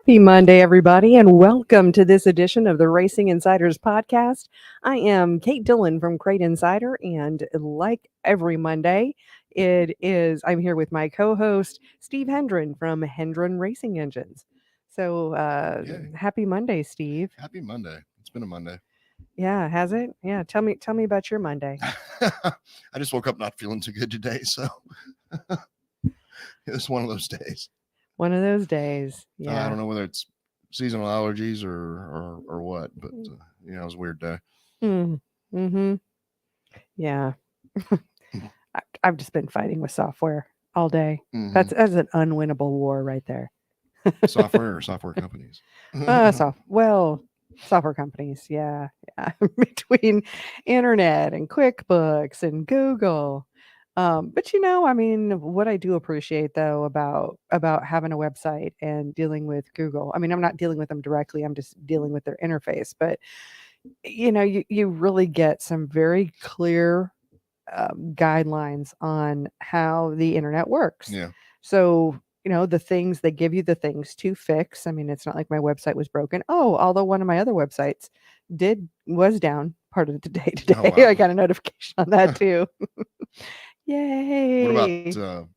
Happy Monday, everybody, and welcome to this edition of the Racing Insiders podcast. I am Kate Dillon from Crate Insider, and like every Monday, I'm here with my co-host, Steve Hendren from Hendren Racing Engines. So, happy Monday, Steve. Happy Monday. It's been a Monday. Yeah, has it? Yeah, tell me about your Monday. I just woke up not feeling too good today, so it was one of those days. One of those days. Yeah. I don't know whether it's seasonal allergies or what, but it was a weird day. Mm-hmm. Yeah. I've just been fighting with software all day. Mm-hmm. That's an unwinnable war right there. Software or software companies? Software companies. Yeah. Between internet and QuickBooks and Google. But what I do appreciate though about having a website and dealing with Google, I'm not dealing with them directly, I'm just dealing with their interface, but you really get some very clear guidelines on how the internet works. Yeah. So, the things they give you, the things to fix. It's not like my website was broken. Although one of my other websites was down part of the day today. Oh, wow. I got a notification on that too. Yay. What about,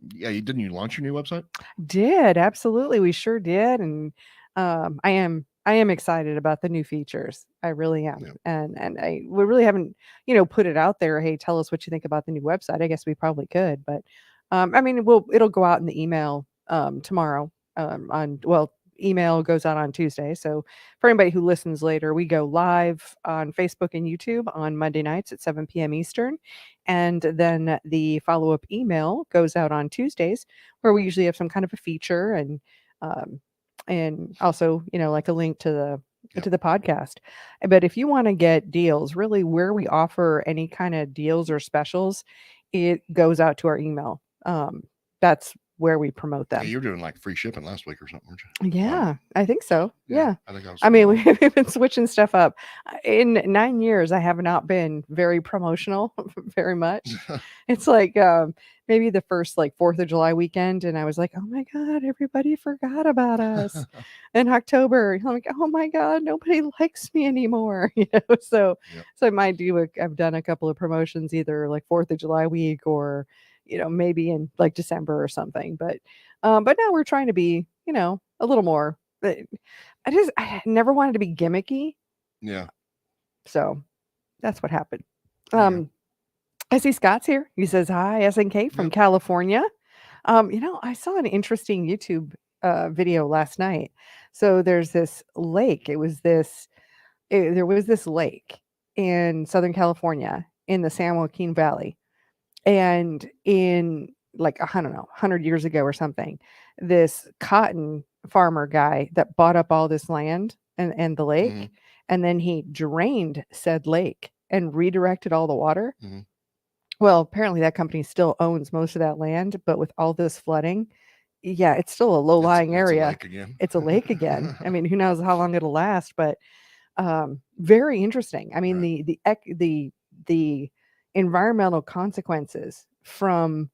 didn't you launch your new website? Did, absolutely. We sure did. And I am excited about the new features. I really am. Yeah. And we really haven't, put it out there. Hey, tell us what you think about the new website. I guess we probably could, but it'll go out in the email tomorrow. Email goes out on Tuesday. So for anybody who listens later, we go live on Facebook and YouTube on Monday nights at 7 p.m. Eastern. And then the follow-up email goes out on Tuesdays, where we usually have some kind of a feature and also, like a link to the podcast. But if you want to get deals, really where we offer any kind of deals or specials, it goes out to our email. That's where we promote them. Yeah, you were doing like free shipping last week or something, weren't you? Yeah, I think so. Yeah. I think we've been switching stuff up. In 9 years, I have not been very promotional very much. It's like maybe the first 4th of July weekend, and I was like, oh my God, everybody forgot about us. In October, I'm like, oh my God, nobody likes me anymore. So I might I've done a couple of promotions either 4th of July week or maybe in December or something, but now we're trying to be, a little more, I never wanted to be gimmicky. Yeah. So that's what happened. I see Scott's here. He says, hi, SNK from California. I saw an interesting YouTube video last night. So there's this lake. There was this lake in Southern California in the San Joaquin Valley. And in 100 years ago or something, this cotton farmer guy that bought up all this land and the lake, and then he drained said lake and redirected all the water. Mm-hmm. Well, apparently that company still owns most of that land, but with all this flooding, it's still a low-lying area. It's a lake again. Who knows how long it'll last, but very interesting. The environmental consequences from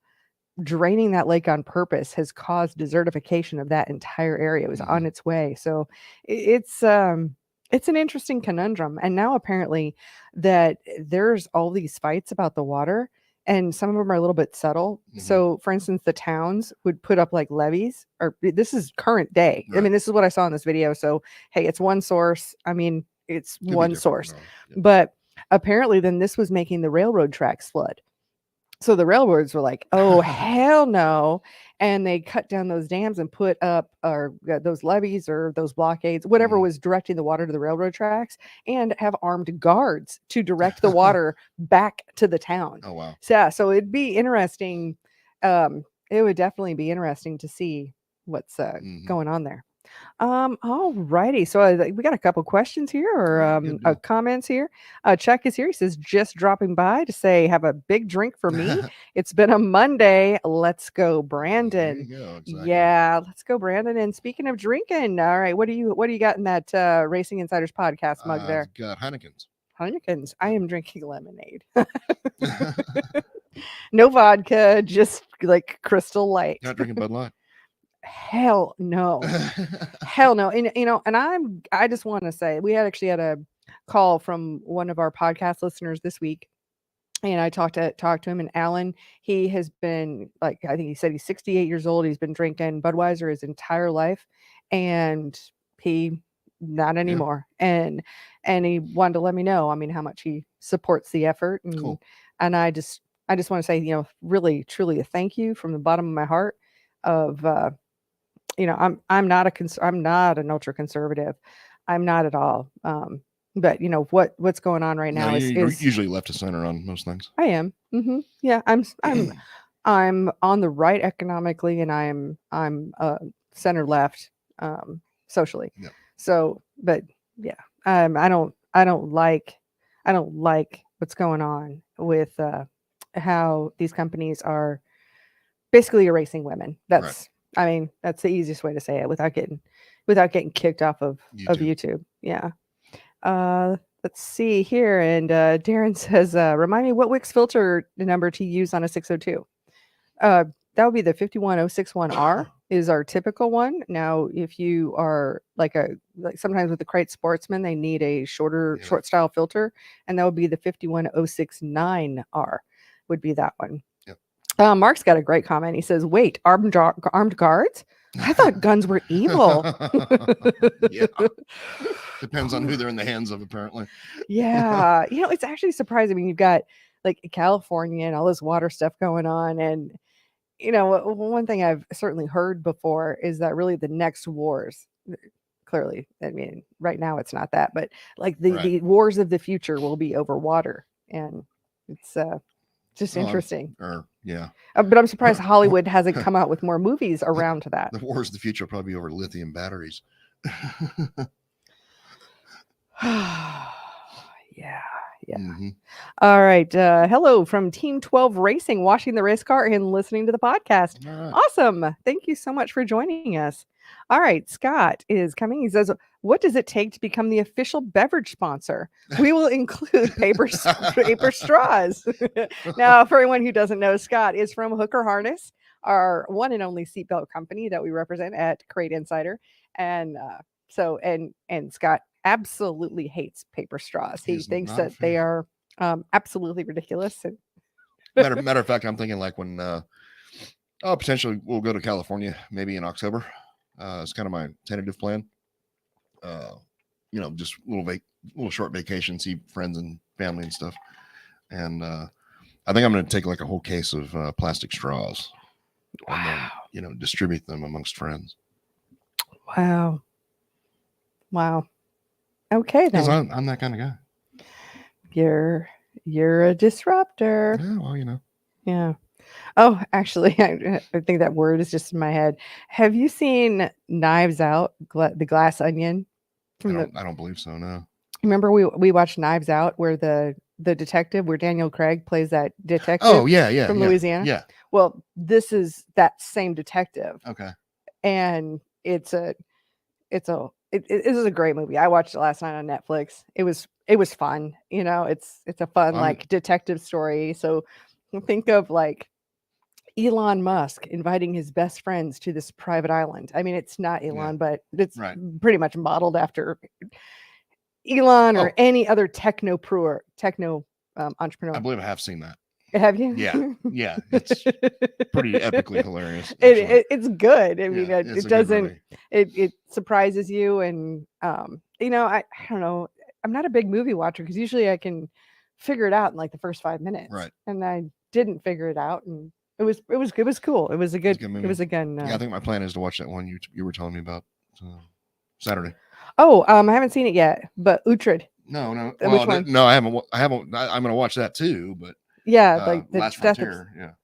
draining that lake on purpose has caused desertification of that entire area. It was on its way. So it's an interesting conundrum. And now apparently that there's all these fights about the water, and some of them are a little bit subtle. So for instance, the towns would put up levies, or this is current day. Right. This is what I saw in this video. So, hey, it's one source. It's one source, but apparently then this was making the railroad tracks flood. So the railroads were like, oh, hell no. And they cut down those dams and put up those levees or those blockades, whatever was directing the water to the railroad tracks, and have armed guards to direct the water back to the town. Oh, wow. So it'd be interesting. It would definitely be interesting to see what's going on there. All righty. So we got a couple questions here or comments here. Chuck is here. He says, just dropping by to say, have a big drink for me. It's been a Monday. Let's go, Brandon. There you go. Exactly. Yeah, let's go, Brandon. And speaking of drinking, all right, what do you got in that Racing Insiders podcast mug there? I've got Heineken's. Heineken's. I am drinking lemonade. No vodka, just Crystal Light. Not drinking Bud Light. hell no. Hell no. And and I just want to say we actually had a call from one of our podcast listeners this week. And I talked to him, and Alan, he has been, like, I think he said he's 68 years old. He's been drinking Budweiser his entire life, and he not anymore. And he wanted to let me know, I mean, how much he supports the effort. And Cool. and I just want to say, really truly a thank you from the bottom of my heart of I'm not I'm not an ultra conservative. I'm not at all. But what's going on right now you're is usually left to center on most things. I am. Yeah, I'm on the right economically, and I'm center left socially. Yeah. So, but yeah, I don't like what's going on with how these companies are basically erasing women. That's I mean, that's the easiest way to say it without getting kicked off of YouTube. Yeah. Let's see here. And Darren says, remind me what Wix filter number to use on a 602. That would be the 51061R is our typical one. Now, if you are like sometimes with the Crate Sportsman, they need a short style filter, and that would be the 51069R would be that one. Yep. Mark's got a great comment. He says, wait, armed guards? I thought guns were evil. Yeah. Depends on who they're in the hands of, apparently. Yeah. It's actually surprising. I mean, you've got like California and all this water stuff going on. And, one thing I've certainly heard before is that really the next wars, clearly, I mean, right now it's not that, but like the wars of the future will be over water. And it's just interesting. Yeah. But I'm surprised Hollywood hasn't come out with more movies around to that. The wars of the future will probably be over lithium batteries. Yeah. Mm-hmm. All right. Hello from Team 12 Racing, washing the race car and listening to the podcast. Right. Awesome. Thank you so much for joining us. All right. Scott is coming. He says, what does it take to become the official beverage sponsor? We will include paper straws. Now, for anyone who doesn't know, Scott is from Hooker Harness, our one and only seatbelt company that we represent at Crate Insider. And and Scott absolutely hates paper straws. He thinks that they are absolutely ridiculous. And matter of fact, I'm thinking like when potentially we'll go to California maybe in October. It's kind of my tentative plan. Just little short vacation, see friends and family and stuff. And I think I'm going to take like a whole case of plastic straws. Wow. And then, distribute them amongst friends. Wow. Okay, then. Because I'm that kind of guy. You're a disruptor. Yeah, well, Yeah. Oh, actually, I think that word is just in my head. Have you seen Knives Out, the Glass Onion? I don't believe so, no. Remember we watched Knives Out where the detective, where Daniel Craig plays that detective from Louisiana? Yeah. Well, this is that same detective. Okay. And it is a great movie. I watched it last night on Netflix. It was fun. It's a fun like detective story. So think of like Elon Musk inviting his best friends to this private island. I mean, it's not Elon, but it's pretty much modeled after Elon or any other techno entrepreneur. I believe I have seen that. Have you? Yeah. It's pretty epically hilarious. It's good. I mean, it doesn't. It surprises you, and I don't know. I'm not a big movie watcher because usually I can figure it out in like the first 5 minutes. Right. And I didn't figure it out, and it was cool. It was a good movie. It was a good. I think my plan is to watch that one you were telling me about Saturday. Oh, I haven't seen it yet, but Uhtred. No. Which well, one? No, I haven't. I'm going to watch that too, but. Yeah, like the Last Death Frontier,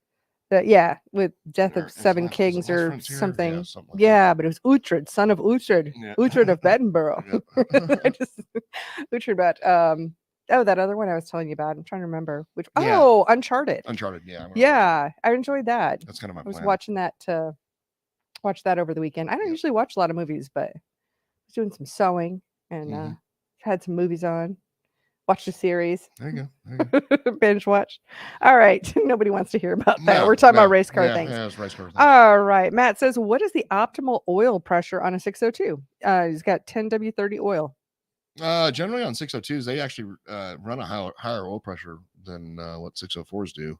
with Death of Seven Kings or Frontier? something. Yeah, something like that. But it was Uhtred, son of Uhtred, Uhtred of Edinburgh. Uhtred, but that other one I was telling you about. I'm trying to remember which. Yeah. Oh, Uncharted. Yeah. I enjoyed that. That's kind of my plan. I was watching that watch that over the weekend. I don't usually watch a lot of movies, but I was doing some sewing and had some movies on. Watch the series. There you go. There you go. Binge watch. All right. Nobody wants to hear about that. No, We're talking about no. race car Yeah, things. yeah, it's race car things. All right. Matt says, what is the optimal oil pressure on a 602? He's got 10W30 oil. Generally on 602s, they actually run a higher oil pressure than what 604s do.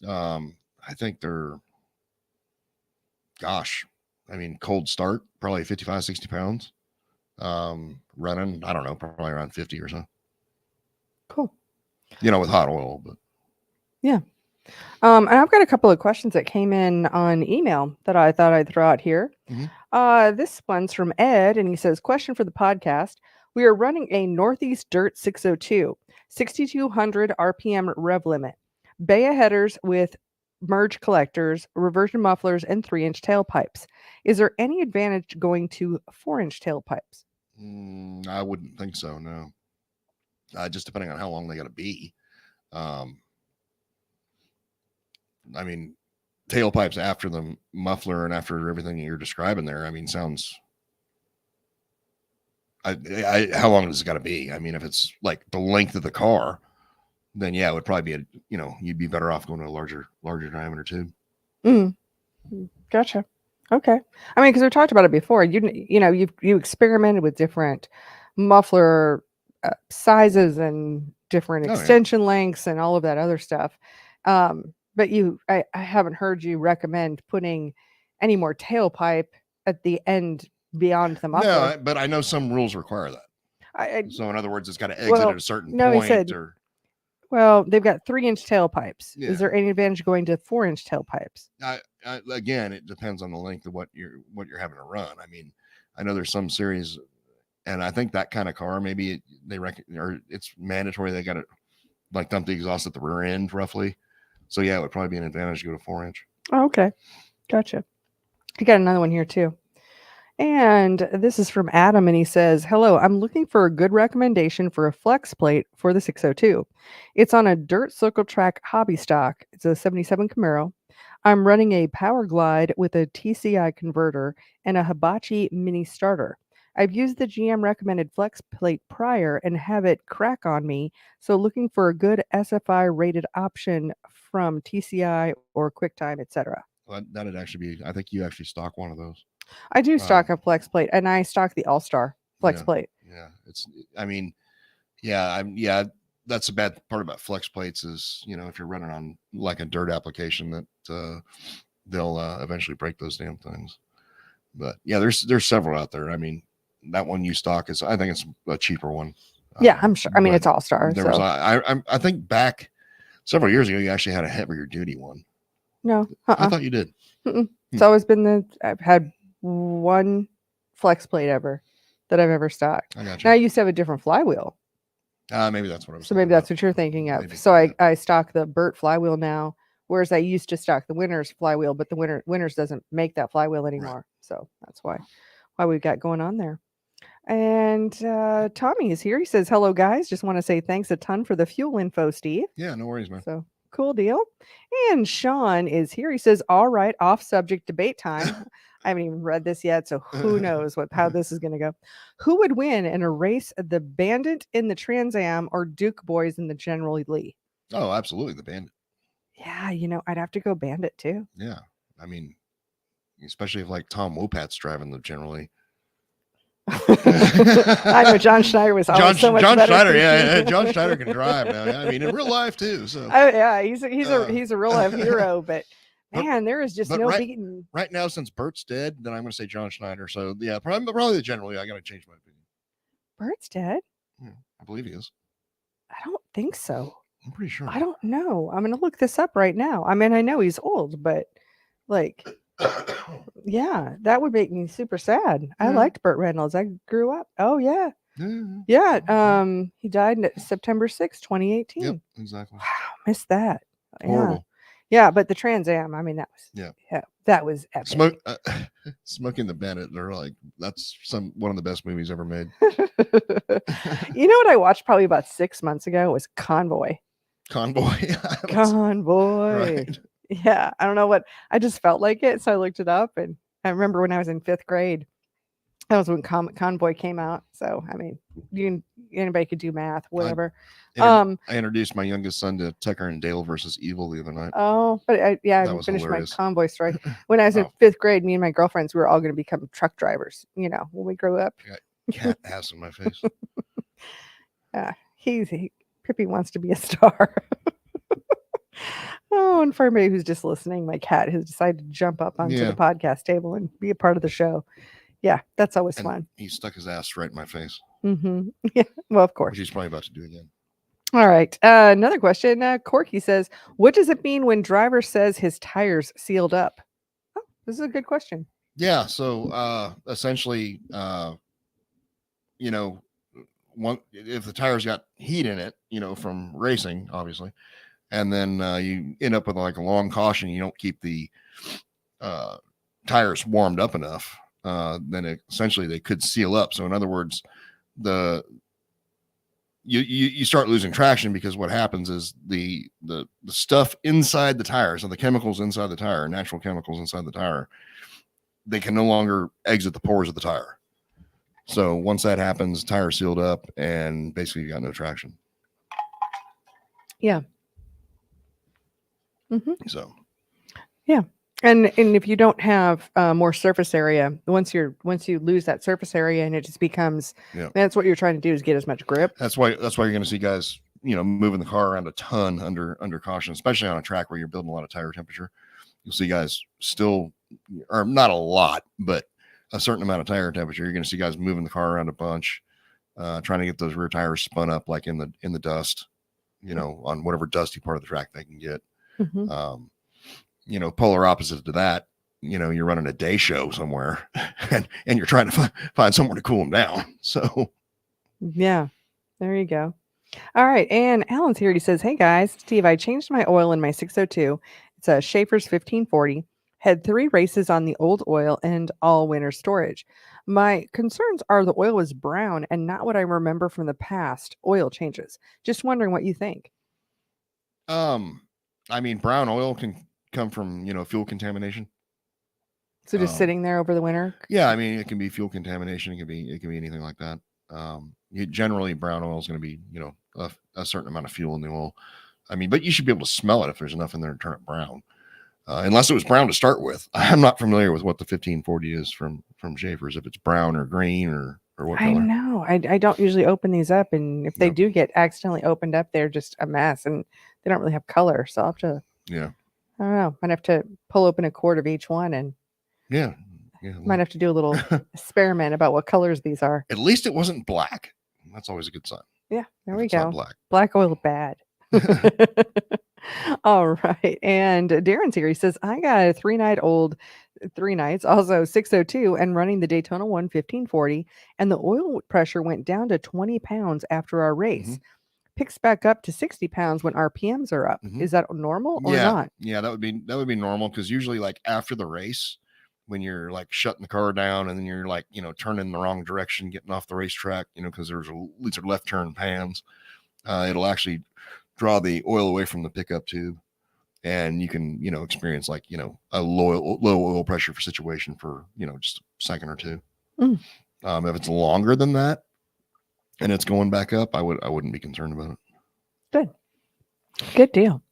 I think they're, cold start, probably 55, 60 pounds. Running, I don't know, probably around 50 or so. Cool. With hot oil, but yeah. And I've got a couple of questions that came in on email that I thought I'd throw out here. Mm-hmm. This one's from Ed, and he says, question for the podcast. We are running a Northeast Dirt 602, 6,200 RPM rev limit, Baya headers with merge collectors, reversion mufflers, and 3-inch tailpipes. Is there any advantage going to 4-inch tailpipes? I wouldn't think so, no. Just depending on how long they got to be. Tailpipes after the muffler and after everything you're describing there, sounds... how long does it got to be? If it's like the length of the car, then yeah, it would probably be you'd be better off going to a larger diameter tube. Gotcha. Okay. Because we talked about it before. You experimented with different muffler sizes and different extension lengths and all of that other stuff. But I haven't heard you recommend putting any more tailpipe at the end beyond the muffler. No, but I know some rules require that. So in other words, it's got to exit at a certain point. He said, well, they've got 3-inch tailpipes. Yeah. Is there any advantage going to 4-inch tailpipes? Again, it depends on the length of what you're having to run. I know there's some series, and I think that kind of car, maybe it's mandatory. They got to like dump the exhaust at the rear end roughly. So yeah, it would probably be an advantage to go to 4-inch. Oh, okay. Gotcha. I got another one here too. And this is from Adam, and he says, hello, I'm looking for a good recommendation for a flex plate for the 602. It's on a dirt circle track hobby stock. It's a 77 Camaro. I'm running a Power Glide with a TCI converter and a Hibachi mini starter. I've used the GM recommended flex plate prior and have it crack on me, so looking for a good SFI rated option from TCI or QuickTime, etc. Well, that'd actually be, I think you actually stock one of those. I do stock a flex plate, and I stock the All-Star flex plate. Yeah, that's the bad part about flex plates is, if you're running on like a dirt application that they'll eventually break those damn things. But yeah, there's several out there. That one you stock is, I think it's a cheaper one. Yeah, I'm sure. It's All-Star. There was, I think back several years ago, you actually had a heavier duty one. No, I thought you did. It's always been I've had one flex plate ever that I've ever stocked. I got you. Now I used to have a different flywheel. Maybe that's what I was. So maybe that's what you're thinking of. Maybe, so yeah. I stock the Burt flywheel now, whereas I used to stock the Winners flywheel, but the Winners doesn't make that flywheel anymore. Right. So that's why we've got going on there. And Tommy is here. He says, hello, guys. Just want to say thanks a ton for the fuel info, Steve. Yeah, no worries, man. So cool deal. And Sean is here. He says, all right, off subject debate time. I haven't even read this yet, so who knows how this is going to go. Who would win in a race, the Bandit in the Trans Am or Duke Boys in the General Lee? Oh, absolutely, the Bandit. Yeah, I'd have to go Bandit too. Yeah, especially if like Tom Wopat's driving the General Lee. I know John Schneider was always so much John better. Schneider, yeah, John Schneider can drive now. In real life too. So. Oh yeah, he's a real life hero, but. Man, there is just no beating. Right now, since Bert's dead, then I'm going to say John Schneider. So yeah, probably the General Lee. I got to change my opinion. Bert's dead? Yeah, I believe he is. I don't think so. I'm pretty sure. I don't know. I'm going to look this up right now. I know he's old, but yeah, that would make me super sad. Yeah. I liked Burt Reynolds. I grew up. Oh yeah. Yeah. He died September 6th, 2018. Yep, exactly. Wow, missed that. Horrible. Yeah. Yeah, but the Trans Am, that was epic. Smoking the Bandit, they're like, that's one of the best movies ever made. You know what I watched probably about 6 months ago was Convoy. Convoy. Right. Yeah, I don't know what, I just felt like it, so I looked it up, and I remember when I was in 5th grade, That was when Convoy came out. So I mean, anybody could do math, whatever. I introduced my youngest son to Tucker and Dale versus Evil the other night. Oh, but I haven't finished my Convoy story. When I was in 5th grade, me and my girlfriends, we were all going to become truck drivers. When we grow up. I got cat ass in my face. Pippi wants to be a star. Oh, and for anybody who's just listening, my cat has decided to jump up onto the podcast table and be a part of the show. Yeah, that's always fun. He stuck his ass right in my face. Mm-hmm. Yeah, well, of course. Which he's probably about to do again. All right. Another question. Corky says, what does it mean when driver says his tires sealed up? Oh, this is a good question. Yeah. So essentially, if the tires got heat in it, from racing, obviously, and then you end up with like a long caution, you don't keep the tires warmed up enough, then essentially they could seal up. So in other words, you start losing traction, because what happens is the stuff inside the tire, so the chemicals inside the tire, natural chemicals inside the tire, they can no longer exit the pores of the tire. So once that happens, tire sealed up, and basically you got no traction. Yeah. Mm-hmm. So. Yeah. And if you don't have more surface area, once you lose that surface area, and it just becomes, that's what you're trying to do, is get as much grip. That's why you're going to see guys, moving the car around a ton under caution, especially on a track where you're building a lot of tire temperature. You'll see guys still, or not a lot, but a certain amount of tire temperature. You're going to see guys moving the car around a bunch, trying to get those rear tires spun up, like in the dust, on whatever dusty part of the track they can get. Mm-hmm. Polar opposite to that, you're running a day show somewhere and you're trying to find somewhere to cool them down. So yeah, there you go. All right. And Alan's here. He says, hey guys, Steve, I changed my oil in my 602. It's a Schafer's 1540. Had 3 races on the old oil and all winter storage. My concerns are the oil was brown and not what I remember from the past oil changes. Just wondering what you think. I mean, brown oil can come from, fuel contamination. So just sitting there over the winter? Yeah, I mean, it can be fuel contamination. It can be anything like that. Generally, brown oil is going to be, a certain amount of fuel in the oil. I mean, but you should be able to smell it if there's enough in there to turn it brown. Unless it was brown to start with. I'm not familiar with what the 1540 is from Schafer's, if it's brown or green or what color. I know. I don't usually open these up, and if they do get accidentally opened up, they're just a mess, and they don't really have color. So I'll have to. Yeah. I don't know. Might have to pull open a quart of each one, and might have to do a little experiment about what colors these are. At least it wasn't black. That's always a good sign. Yeah, there we go. Black oil bad. All right. And Darren's here. He says, I got a 3 nights, also 602, and running the Daytona 1540, and the oil pressure went down to 20 pounds after our race. Mm-hmm. Picks back up to 60 pounds when RPMs are up. Mm-hmm. Is that normal or not? Yeah, that would be normal, because usually, like, after the race, when you're like shutting the car down and then you're like, turning the wrong direction, getting off the racetrack, because there's these are left turn pans, it'll actually draw the oil away from the pickup tube, and you can, experience like, a low oil pressure for situation for, just a second or two. Mm. If it's longer than that and it's going back up, I wouldn't be concerned about it. Good deal.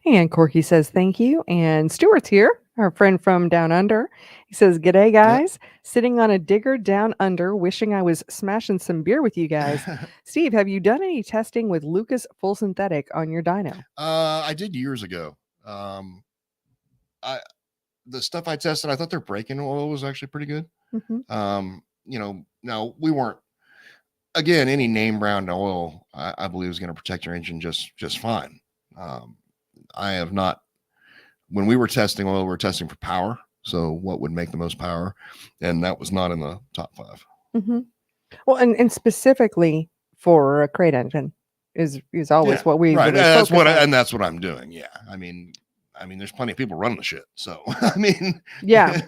And Corky says, thank you. And Stuart's here, our friend from down under. He says, g'day guys. Yep. Sitting on a digger down under, wishing I was smashing some beer with you guys. Steve, have you done any testing with Lucas Full Synthetic on your dyno? I did years ago. The stuff I tested, I thought their break-in oil was actually pretty good. Mm-hmm. Now we weren't, again, any name brand oil, I believe is going to protect your engine just fine. I have not, when we were testing oil, we were testing for power. So what would make the most power? And that was not in the top 5. Mm-hmm. Well, and specifically for a crate engine is always what we right. That's what I'm doing. Yeah. I mean, there's plenty of people running the shit. So, I mean, yeah.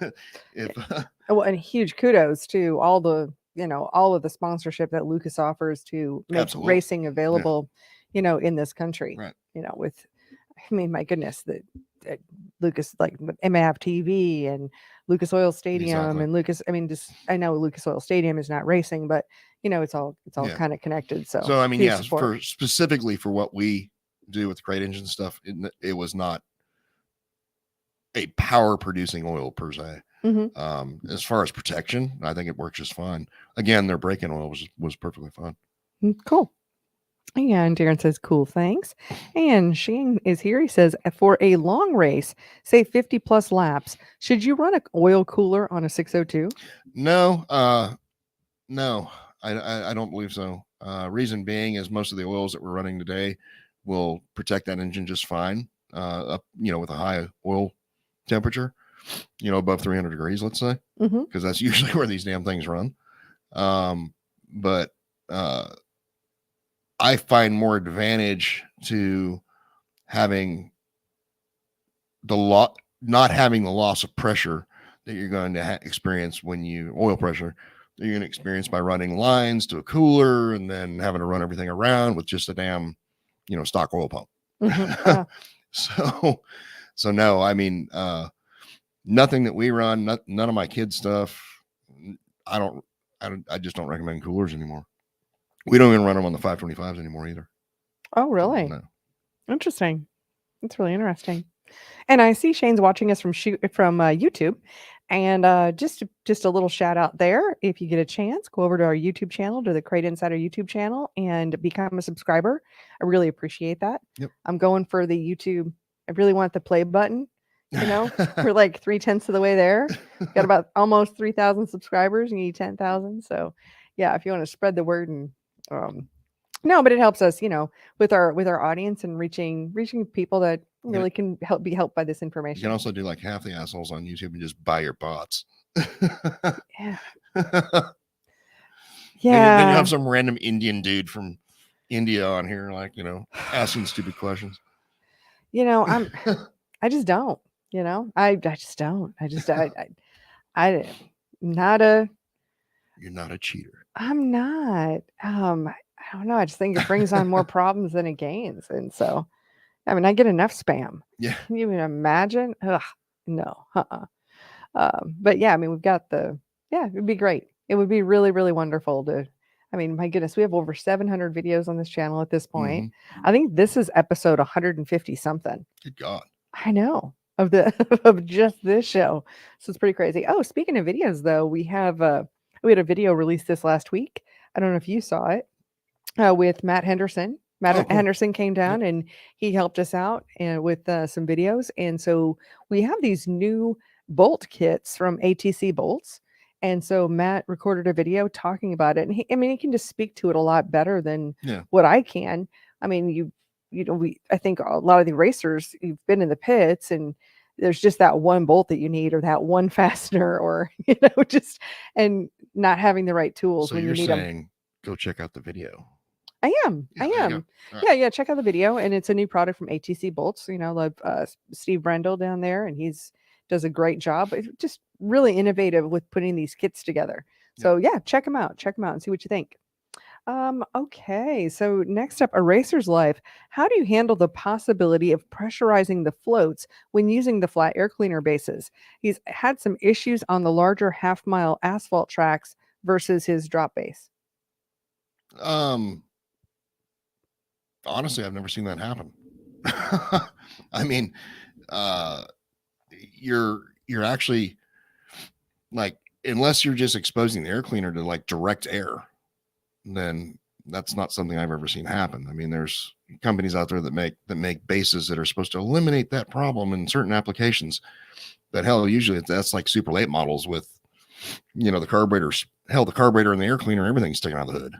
Well, and huge kudos to all of the sponsorship that Lucas offers to make racing available, in this country, right. My goodness, Lucas, like MAF TV and Lucas Oil Stadium Exactly. and Lucas. I mean, just I know Lucas Oil Stadium is not racing, but it's all Yeah. kind of connected. So I mean, huge yeah, support. specifically for what we do with the crate engine stuff, it was not a power producing oil per se. As far as protection, I think it works just fine. Again, their break-in oil was perfectly fine. Cool. And Darren says, cool, thanks. And Shane is here. He says, for a long race, say 50 plus laps, should you run an oil cooler on a 602? No, no, I don't believe so. Reason being is most of the oils that we're running today will protect that engine just fine, up, with a high oil temperature, above 300 degrees, let's say, because that's usually where these damn things run. But I find more advantage to having not having the loss of pressure that you're going to experience when oil pressure that you're going to experience by running lines to a cooler and then having to run everything around with just a damn, stock oil pump. So no, I mean, nothing that we run, none of my kids' stuff. I just don't recommend coolers anymore. We don't even run them on the 525s anymore either. Oh, really? No. Interesting. That's really interesting. And I see Shane's watching us from YouTube. And just a little shout out there. If you get a chance, go over to our YouTube channel, to the Crate Insider YouTube channel, and become a subscriber. I really appreciate that. Yep. I'm going for the YouTube. I really want the play button. We're like 3/10 of the way there. Got about almost 3,000 subscribers. You need 10,000. So, yeah, if you want to spread the word and no, but it helps us, with our audience and reaching people that really can be helped by this information. You can also do like half the assholes on YouTube and just buy your bots. Yeah. Then you have some random Indian dude from India on here, like, asking stupid questions. I just don't, I just don't. I'm not a. You're not a cheater. I'm not. I don't know. I just think it brings on more problems than it gains. And so, I mean, I get enough spam. Yeah. Can you even imagine? Ugh, no. But yeah, I mean, we've got it'd be great. It would be really, really wonderful I mean, my goodness, we have over 700 videos on this channel at this point. I think this is episode 150 something. Good God. I know of just this show. So it's pretty crazy. Oh, speaking of videos though, we had a video released this last week. I don't know if you saw it. With Matt Henderson. Cool. Henderson came down and he helped us out with some videos. And so we have these new bolt kits from ATC Bolts. And so Matt recorded a video talking about it. And he can just speak to it a lot better than what I can. I mean, I think a lot of the racers, you've been in the pits and there's just that one bolt that you need or that one fastener or, and not having the right tools when you need them. Go check out the video. I am. Right. Yeah. Check out the video, and it's a new product from ATC Bolts. Love Steve Brendel down there, and does a great job. It's just really innovative with putting these kits together. So check them out. Check them out and see what you think. Okay. So next up, a racer's life. How do you handle the possibility of pressurizing the floats when using the flat air cleaner bases? He's had some issues on the larger half-mile asphalt tracks versus his drop base. Honestly, I've never seen that happen. I mean, you're actually like, unless you're just exposing the air cleaner to like direct air, then that's not something I've ever seen happen. I mean, there's companies out there that make bases that are supposed to eliminate that problem in certain applications. But hell, usually that's like super late models with, the carburetors. Hell, the carburetor and the air cleaner, everything's sticking out of the hood.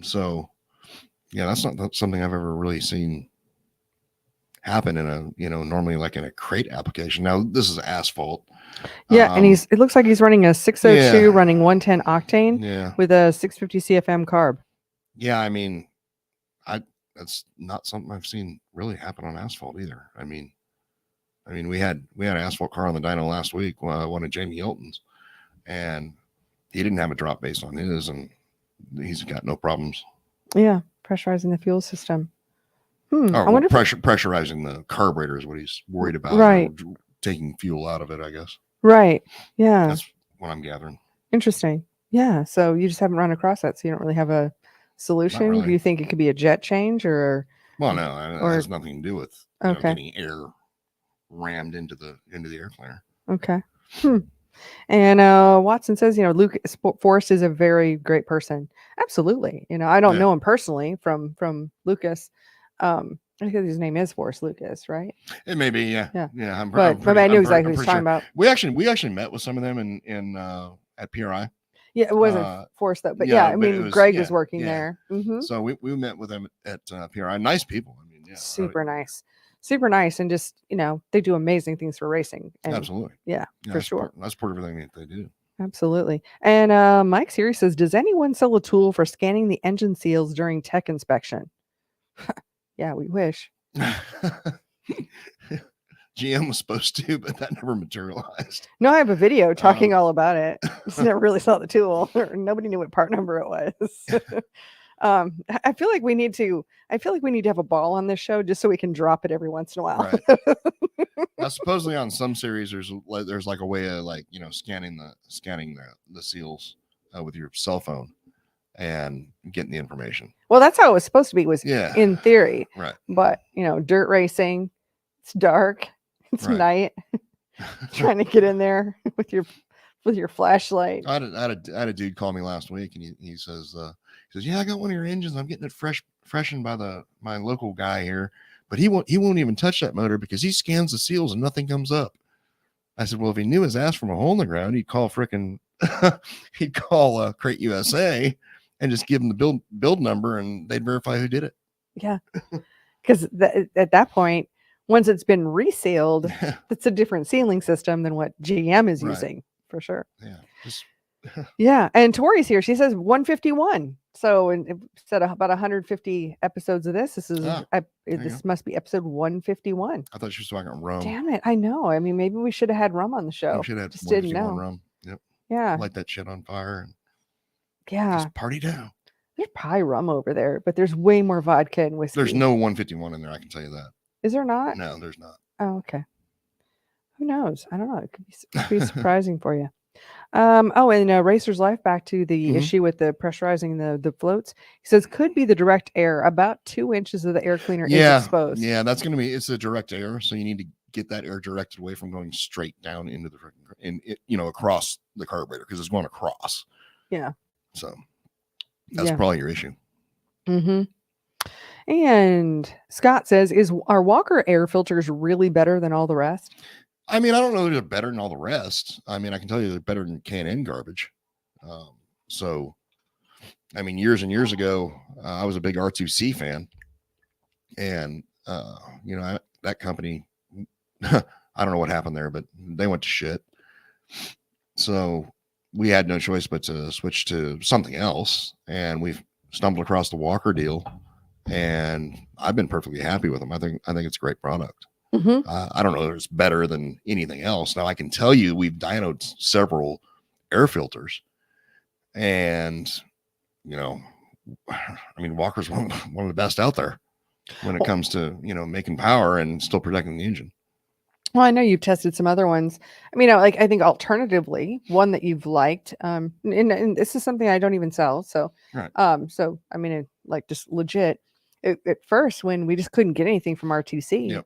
So yeah, that's not something I've ever really seen happen in a, normally like in a crate application. Now this is asphalt. Yeah. And it looks like he's running a 602 running 110 octane with a 650 CFM carb. Yeah. I mean, that's not something I've seen really happen on asphalt either. I mean, we had an asphalt car on the dyno last week, one of Jamie Hilton's, and he didn't have a drop base on his, and he's got no problems. Yeah. Pressurizing the fuel system. I Or wonder pressurizing the carburetor is what he's worried about. Right. Or taking fuel out of it, I guess. Right. Yeah. That's what I'm gathering. Interesting. Yeah. So you just haven't run across that. So you don't really have a solution. really. Do you think it could be a jet change or? Well, no, it has nothing to do with getting air rammed into the air cleaner. Okay. And Watson says, Lucas Forrest is a very great person. Absolutely. I don't know him personally from Lucas. I think his name is Forrest Lucas, right? It may be, yeah. But I knew exactly what he's talking about. We actually met with some of them in at PRI. Yeah, it wasn't Forrest though, but I mean, Greg was working there. So we met with them at PRI. Nice people. I mean, super nice, and just they do amazing things for racing. And, absolutely, for sure. That's part of everything that they do. Absolutely. And Mike Series says, does anyone sell a tool for scanning the engine seals during tech inspection? Yeah, we wish. GM was supposed to, but that never materialized. No, I have a video talking all about it. Just never really saw the tool. Nobody knew what part number it was. I feel like we need to have a ball on this show just so we can drop it every once in a while. Right. Now, supposedly on some series, there's like a way of scanning the seals with your cell phone and getting the information. Well, that's how it was supposed to be. In theory, right? But dirt racing, it's dark, it's night. Trying to get in there with your flashlight. I had a dude call me last week, and he says, yeah, I got one of your engines. I'm getting it freshened by my local guy here, but he won't even touch that motor because he scans the seals and nothing comes up. I said, well, if he knew his ass from a hole in the ground, he'd call Crate USA and just give them the build number, and they'd verify who did it. Yeah, because at that point, once it's been resealed, it's a different sealing system than what GM is using, for sure. Yeah. Yeah. And Tori's here. She says 151. So instead of about 150 episodes of this, this must be episode 151. I thought she was talking rum. Damn it. I know. I mean, maybe we should have had rum on the show. We should have just didn't know. Rum. Yep. Yeah. Light that shit on fire. And just party down. There's probably rum over there, but there's way more vodka and whiskey. There's no 151 in there. I can tell you that. Is there not? No, there's not. Oh, okay. Who knows? I don't know. It could be surprising for you. And Racer's Life, back to the issue with the pressurizing the floats. He says could be the direct air. About 2 inches of the air cleaner is exposed. Yeah, it's a direct air. So you need to get that air directed away from going straight down into across the carburetor, because it's going across. Yeah. So that's probably your issue. Mm-hmm. And Scott says, are Walker air filters really better than all the rest? I mean, I don't know that they're better than all the rest. I mean, I can tell you they're better than K&N garbage. So, I mean, years and years ago, I was a big R2C fan. And, that company, I don't know what happened there, but they went to shit. So we had no choice but to switch to something else. And we've stumbled across the Walker deal. And I've been perfectly happy with them. I think it's a great product. Mm-hmm. I don't know if it's better than anything else. Now I can tell you we've dynoed several air filters, and Walker's one of the best out there when it comes to making power and still protecting the engine. Well, I know you've tested some other ones. I mean, I think alternatively, one that you've liked, and this is something I don't even sell. So, right. So I mean, just legit. At first, when we just couldn't get anything from R2C,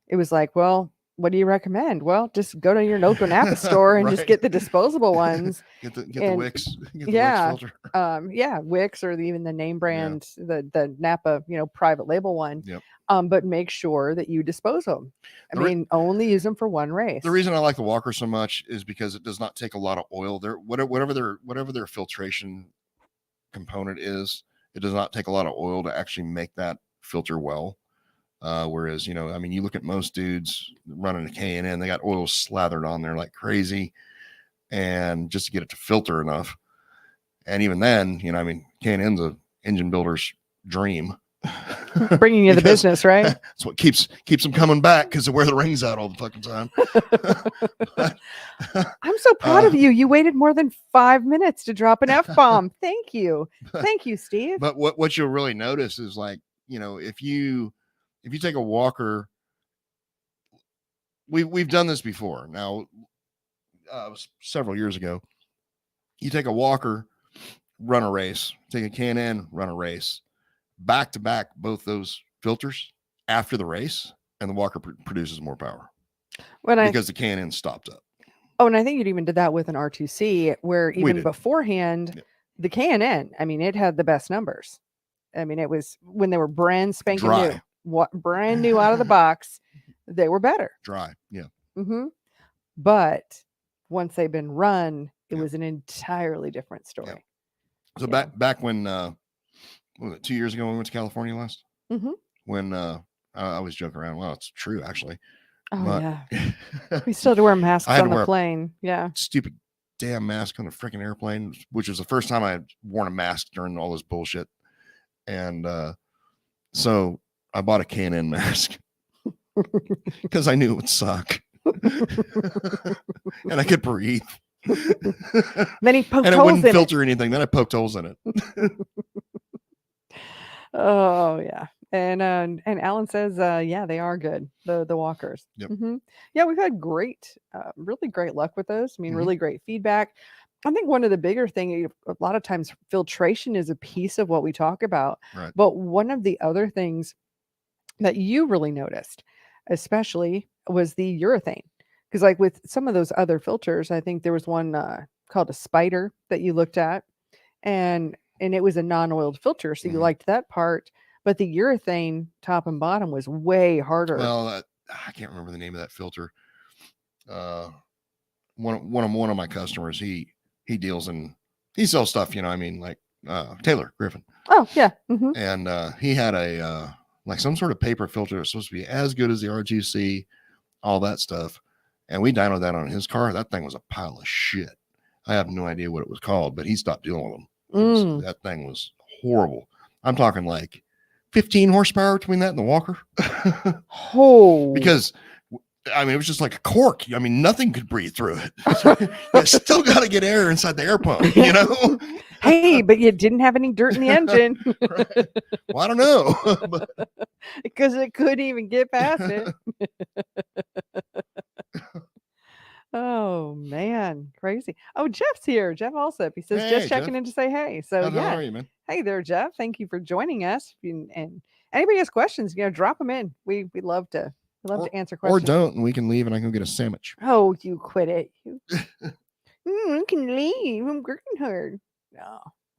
it was like, well, what do you recommend? Well, just go to your local Napa store and just get the disposable ones. Get the Wix. Get the Wix filter. Wix, or even the name brand, the Napa, private label one. Yep. But make sure that you dispose of them. I mean, only use them for one race. The reason I like the Walker so much is because it does not take a lot of oil. Whatever their filtration component is, it does not take a lot of oil to actually make that filter well. Whereas, you look at most dudes running a K&N, they got oil slathered on there like crazy, and just to get it to filter enough. And even then, K&N's a engine builder's dream. Bringing you the business, right? That's what keeps them coming back, because they wear the rings out all the fucking time. I'm so proud of you. You waited more than 5 minutes to drop an F-bomb. Thank you, Steve. But what you'll really notice is, if if you take a walker, we've done this before. Now, it was several years ago. You take a walker, run a race. Take a K&N, run a race. Back to back, both those filters after the race, and the walker produces more power because the K&N stopped up. Oh, and I think you even did that with an R2C, where even beforehand, the K&N, I mean, it had the best numbers. I mean, it was when they were brand spanking new, brand new out of the box, they were better. Dry, yeah. Mm-hmm. But once they've been run, it was an entirely different story. So back when, what was it, 2 years ago when we went to California last? Mm-hmm. When I always joke around. Well, it's true, actually. Oh, yeah. We still had to wear masks on the plane. Yeah. Stupid damn mask on the freaking airplane, which was the first time I had worn a mask during all this bullshit. And so I bought a K&N mask because I knew it would suck. And I could breathe. Then he poked holes in it. And it wouldn't filter anything. Then I poked holes in it. Oh, yeah. And Alan says, yeah, they are good. The walkers. Yep. Mm-hmm. Yeah, we've had really great luck with those. I mean, really great feedback. I think one of the bigger things, a lot of times filtration is a piece of what we talk about. Right. But one of the other things that you really noticed, especially, was the urethane. Because like with some of those other filters, I think there was one called a Spider that you looked at, and it was a non-oiled filter. So you liked that part. But the urethane top and bottom was way harder. Well, I can't remember the name of that filter. One of my customers, he deals in, he sells stuff, I mean, like Taylor Griffin. Oh, yeah. Mm-hmm. And he had a like some sort of paper filter that's supposed to be as good as the R2C, all that stuff. And we dynoed that on his car. That thing was a pile of shit. I have no idea what it was called, but he stopped dealing with them. That thing was horrible. I'm talking like 15 horsepower between that and the walker. Because I mean, it was just like a cork. I mean, nothing could breathe through it. You still got to get air inside the air pump, Hey, but you didn't have any dirt in the engine. Right. Well, I don't know. Because it couldn't even get past it. Oh, man. Crazy. Oh, Jeff's here. Jeff Alsop. He says, just checking in to say hey. So, how are you, man? Hey there, Jeff. Thank you for joining us. And anybody has questions, drop them in. We love to answer questions. Or don't, and we can leave and I can go get a sandwich. Oh, you quit it. I can leave. I'm working hard.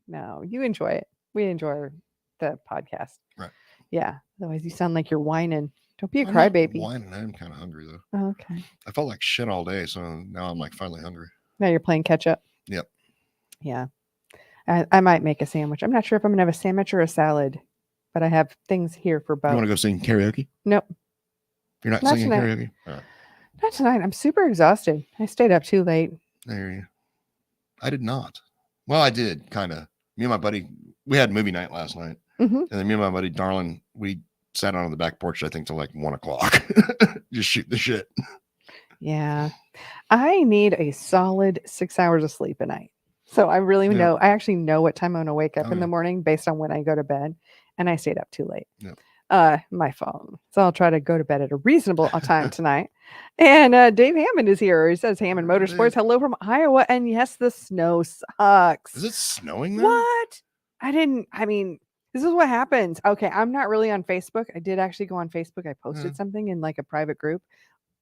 No, you enjoy it. We enjoy the podcast. Right. Yeah. Otherwise, you sound like you're whining. Don't be a crybaby. Whining. I'm kind of hungry though. Oh, okay. I felt like shit all day, so now I'm like finally hungry. Now you're playing catch up. Yep. Yeah. I might make a sandwich. I'm not sure if I'm gonna have a sandwich or a salad, but I have things here for both. You want to go sing karaoke? Nope. You're not singing tonight. Karaoke? All right. Not tonight. I'm super exhausted. I stayed up too late. There you. I did not. Well, I did kind of. Me and my buddy, we had movie night last night, and then me and my buddy Darlin, we sat on the back porch, I think, till like 1 o'clock, just shoot the shit. Yeah, I need a solid 6 hours of sleep a night. So I really know. I actually know what time I'm going to wake up in the morning based on when I go to bed, and I stayed up too late. My phone. So I'll try to go to bed at a reasonable time tonight. And Dave Hammond is here. He says Hammond Motorsports. Hello from Iowa. And yes, the snow sucks. Is it snowing there? What? This is what happens. Okay, I'm not really on Facebook. I did actually go on Facebook. I posted something in like a private group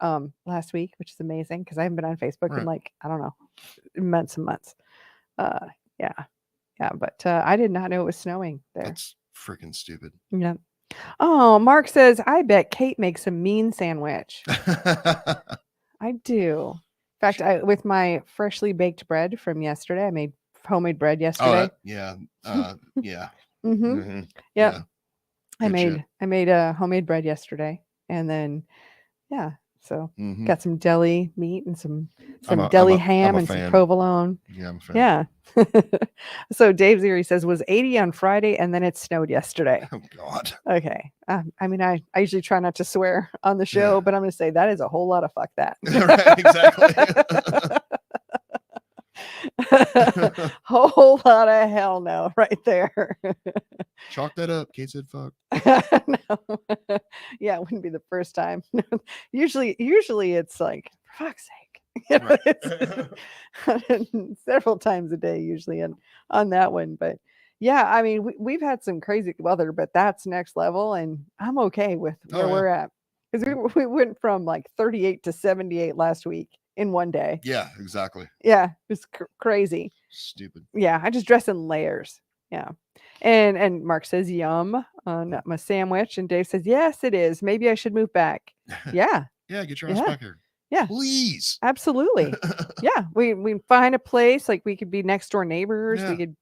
last week, which is amazing because I haven't been on Facebook in like, I don't know, months and months. But I did not know it was snowing there. That's freaking stupid. Yeah. Oh, Mark says, I bet Kate makes a mean sandwich. I do. In fact, with my freshly baked bread from yesterday, I made homemade bread yesterday. Yeah. Yeah. I made a homemade bread yesterday, and then so got some deli meat and some deli ham and some provolone. Yeah, I'm a fan. Yeah. So Dave Zeri says was 80 on Friday, and then it snowed yesterday. Oh God. Okay. I usually try not to swear on the show, but I'm going to say that is a whole lot of fuck that. Right, exactly. Whole lot of hell no right there. Chalk that up. Kate said fuck. No. Yeah, it wouldn't be the first time. Usually it's like, for fuck's sake. You know, Right. it's several times a day usually on that one. But yeah, I mean, we've had some crazy weather, but that's next level, and I'm okay with where Oh, yeah. we're at. Because we went from like 38 to 78 last week in one day. Yeah, exactly. Yeah, it's crazy. Stupid. Yeah, I just dress in layers. Yeah. And Mark says yum on my sandwich, and Dave says yes it is. Maybe I should move back. Yeah. Yeah, get your ass back here. Yeah. Please. Absolutely. Yeah. We find a place, like we could be next door neighbors. Yeah. We could,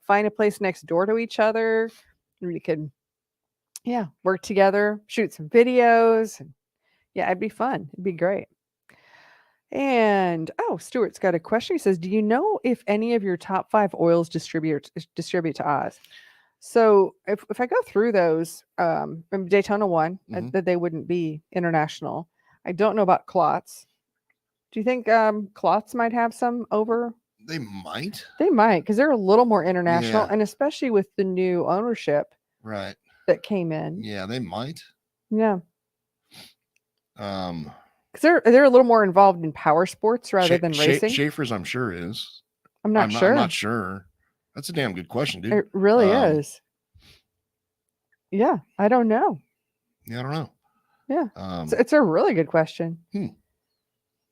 find a place next door to each other. We could work together, shoot some videos. And yeah, it'd be fun. It'd be great. And Stuart's got a question. He says, "Do you know if any of your top 5 oils distribute to Oz?" So if I go through those, Daytona 1, that they wouldn't be international. I don't know about KLOTZ. Do you think KLOTZ might have some over? They might. They might, because they're a little more international, Yeah. and especially with the new ownership Right. that came in. Yeah, they might. Yeah. Because they're a little more involved in power sports rather than racing. Schafer's, I'm sure is. I'm not sure. I'm not sure. That's a damn good question, dude. It really is. Yeah, I don't know. Yeah, I don't know. Yeah, it's a really good question.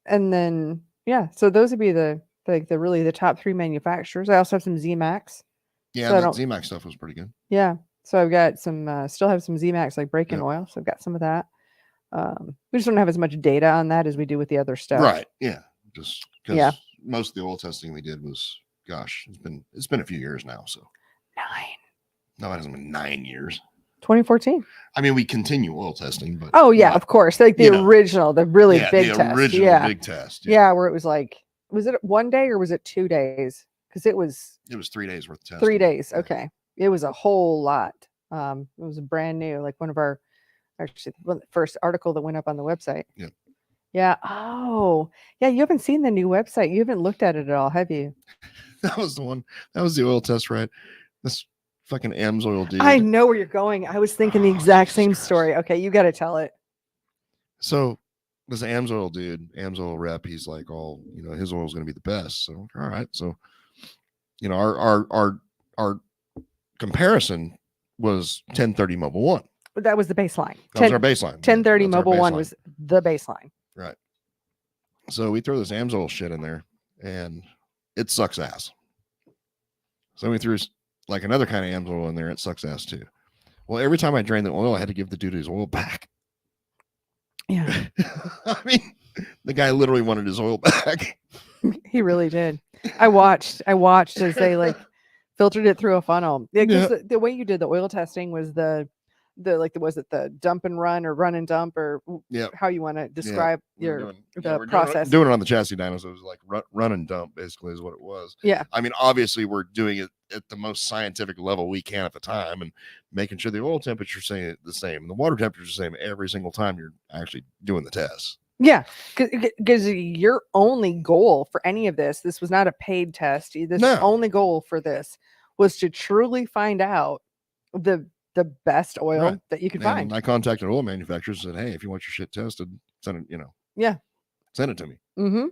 And then so those would be the top 3 manufacturers. I also have some Z-Max. Yeah, so the Z-Max stuff was pretty good. Yeah, so I've got some. Still have some Z-Max like break-in oil. So I've got some of that. We just don't have as much data on that as we do with the other stuff. Right. Yeah. Just because most of the oil testing we did was, gosh, it's been a few years now. So 9. No, it hasn't been 9 years. 2014. I mean, we continue oil testing, but of course, like the original, the really big the test. original big test. Yeah, where it was like, was it 1 day or was it 2 days? Because it was 3 days worth of testing. 3 days. Okay, it was a whole lot. It was brand new, like one of our. Actually, the first article that went up on the website. Yeah. Yeah. Oh, yeah. You haven't seen the new website. You haven't looked at it at all, have you? That was the one. That was the oil test, right? This fucking AMSOIL dude. I know where you're going. I was thinking the exact same story. Okay, you got to tell it. So this AMSOIL dude, AMSOIL rep, he's like, all his oil is going to be the best. So all right. So our comparison was 1030 Mobile 1. That was the baseline. That was our baseline. 1030 Mobile 1 was the baseline. Right. So we throw this AMSOIL shit in there, and it sucks ass. So we threw like another kind of AMSOIL in there. It sucks ass too. Well, every time I drained the oil, I had to give the dude his oil back. Yeah. I mean, the guy literally wanted his oil back. He really did. I watched as they like filtered it through a funnel. Yeah, because the way you did the oil testing was was it the dump and run or run and dump or how you want to describe the process? Doing it on the chassis dyno, so it was like run and dump basically is what it was. Yeah. I mean, obviously we're doing it at the most scientific level we can at the time and making sure the oil temperature is the same and the water temperature is the same every single time you're actually doing the test. Yeah, because your only goal for any of this was not a paid test. The only goal for this was to truly find out the best oil that you could find. I contacted oil manufacturers and said, hey, if you want your shit tested, send it, send it to me. Mm-hmm.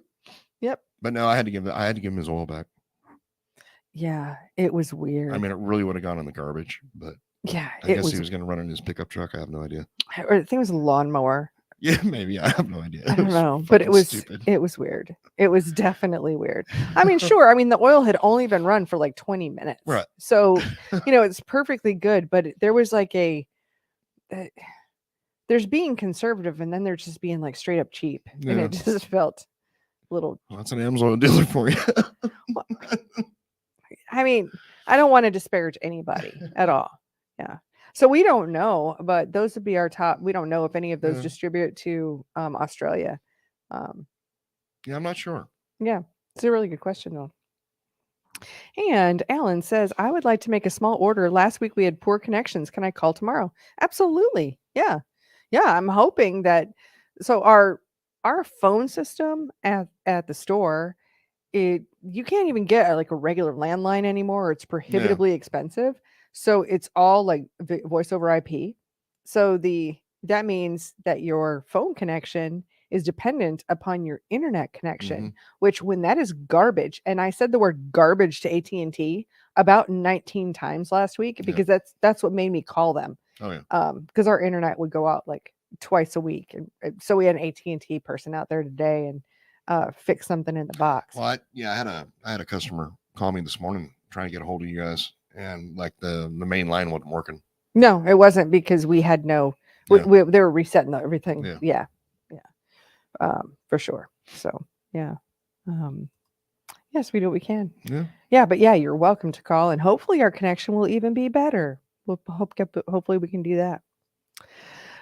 Yep. But no, I had to give him his oil back. Yeah, it was weird. I mean, it really would have gone in the garbage, but I guess he was going to run in his pickup truck. I have no idea. Or I think it was a lawnmower. Yeah, maybe. I have no idea. I don't know, but it was stupid. It was weird. It was definitely weird. I mean, sure. I mean, the oil had only been run for like 20 minutes. Right. So, it's perfectly good, but there was like there's being conservative and then there's just being like straight up cheap. Yeah. And it just felt a little. Well, that's an AMSOIL dealer for you. I mean, I don't want to disparage anybody at all. Yeah. So we don't know, but those would be our top. We don't know if any of those distribute to Australia. Yeah, I'm not sure. Yeah, it's a really good question, though. And Alan says, I would like to make a small order. Last week we had poor connections. Can I call tomorrow? Absolutely. Yeah. Yeah, I'm hoping that. So our phone system at the store, it you can't even get like a regular landline anymore. It's prohibitively expensive. So it's all like voice over IP. So that means that your phone connection is dependent upon your internet connection, which when that is garbage, and I said the word garbage to AT&T about 19 times last week because that's what made me call them. Oh yeah. Because our internet would go out like twice a week, and so we had an AT&T person out there today and fix something in the box. Well, I had a customer call me this morning trying to get a hold of you guys, and like the main line wasn't working. No, it wasn't because we had no. They were resetting everything. Yeah. For sure. So yeah. Yes, we do what we can. Yeah, but yeah, you're welcome to call, and hopefully our connection will even be better. Hopefully we can do that.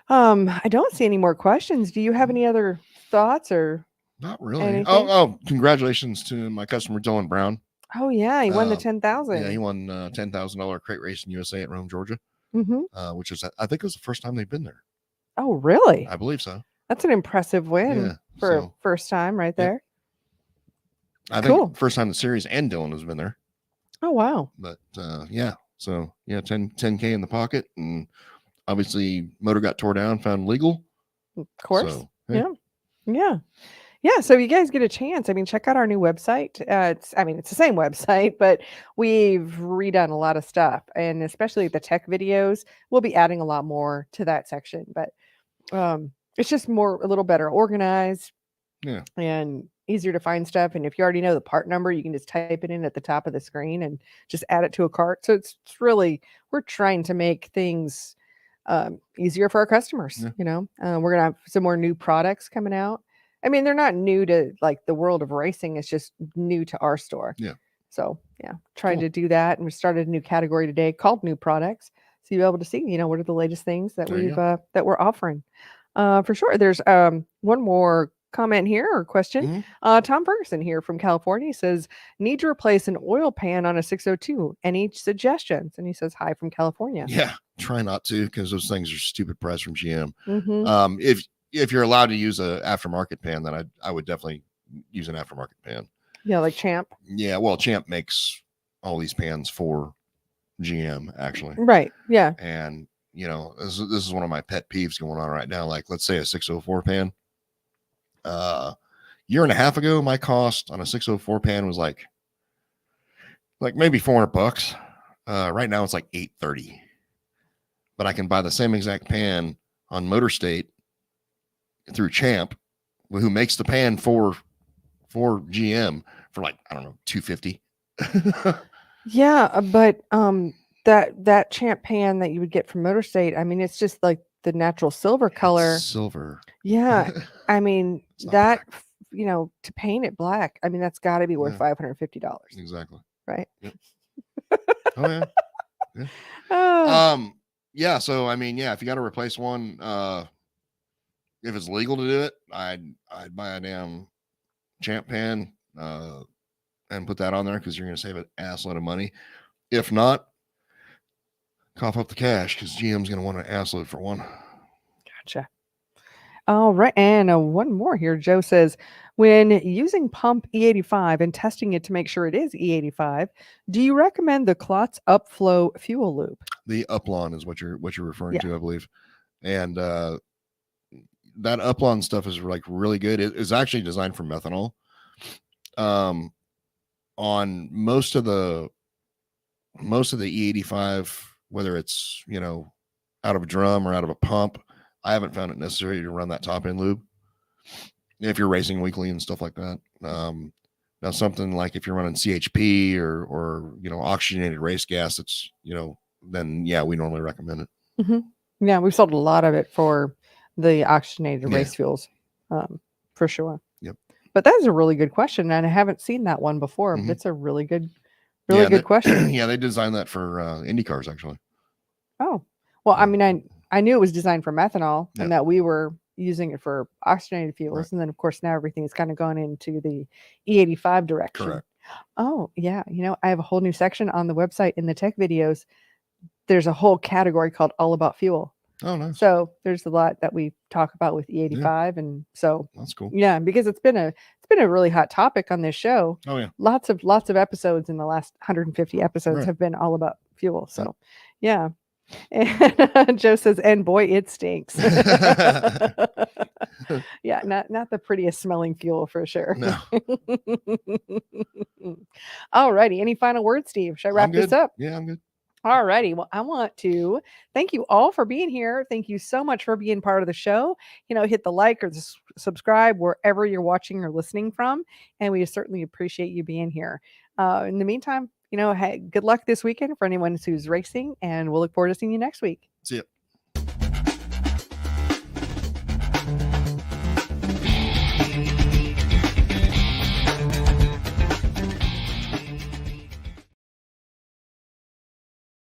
I don't see any more questions. Do you have any other thoughts or? Not really. Anything? Oh, congratulations to my customer Dylan Brown. Oh yeah, he won the 10,000. Yeah, he won $10,000 crate race in USA at Rome, Georgia. Which is, I think it was the first time they've been there. Oh really? I believe so. That's an impressive win for first time right there. I think first time the series and Dylan has been there. Oh wow. But yeah. So yeah, 10K in the pocket, and obviously motor got tore down, found legal. Of course. So, yeah. So if you guys get a chance, I mean, check out our new website. It's the same website, but we've redone a lot of stuff, and especially the tech videos, we'll be adding a lot more to that section. But it's just a little better organized, and easier to find stuff. And if you already know the part number, you can just type it in at the top of the screen and just add it to a cart. So it's really, we're trying to make things easier for our customers. We're gonna have some more new products coming out. I mean, they're not new to like the world of racing. It's just new to our store. Yeah. So trying to do that. And we started a new category today called new products. So you'll be able to see, what are the latest things that that we're offering. For sure. There's one more comment here or question. Tom Ferguson here from California says, need to replace an oil pan on a 602. Any suggestions? And he says, hi from California. Yeah. Try not to, because those things are stupid price from GM. If you're allowed to use a aftermarket pan, then I would definitely use an aftermarket pan. Yeah, like Champ. Yeah, well, Champ makes all these pans for GM, actually. Right. Yeah. And this is one of my pet peeves going on right now. Like, let's say a 604 pan. Year and a half ago, my cost on a 604 pan was like maybe $400. Right now, it's like $830. But I can buy the same exact pan on Motor State through Champ, who makes the pan for GM for like, I don't know, $250. Yeah, but that Champ pan that you would get from Motor State, I mean, it's just like the natural silver color. It's silver. Yeah. I mean, that to paint it black, I mean, that's got to be worth $550. Exactly. Right. Yep. Oh yeah. Yeah. So I mean, if you got to replace one, if it's legal to do it, I'd buy a damn Champ pan and put that on there, because you're going to save an assload of money. If not, cough up the cash, because GM's going to want an assload for one. Gotcha. All right. And one more here. Joe says, when using pump E85 and testing it to make sure it is E85, do you recommend the KLOTZ UpFlow Fuel Lube? The Uplon is what you're referring to, I believe. And that Uplon stuff is like really good. It is actually designed for methanol. On most of the E85, whether it's out of a drum or out of a pump, I haven't found it necessary to run that top end lube if you're racing weekly and stuff like that. Now something like if you're running CHP or oxygenated race gas, it's then we normally recommend it. Yeah, we've sold a lot of it for the oxygenated race fuels, for sure. Yep. But that is a really good question, and I haven't seen that one before. But it's a really good question. Yeah, they designed that for Indy cars, actually. Oh, well, I mean, I knew it was designed for methanol, and that we were using it for oxygenated fuels, and then of course now everything's kind of gone into the E85 direction. Correct. Oh yeah, I have a whole new section on the website in the tech videos. There's a whole category called All About Fuel. Oh, nice. So there's a lot that we talk about with E85, and so that's cool. Yeah, because it's been been a really hot topic on this show. Oh yeah. Lots of episodes in the last 150 episodes Right. have been all about fuel. So yeah. And Joe says, and boy, it stinks. Yeah, not the prettiest smelling fuel for sure. No. All righty. Any final words, Steve? Should I wrap this up? Yeah, I'm good. All righty. Well, I want to thank you all for being here. Thank you so much for being part of the show. Hit the like or the subscribe wherever you're watching or listening from. And we certainly appreciate you being here. In the meantime, hey, good luck this weekend for anyone who's racing, and we'll look forward to seeing you next week. See ya.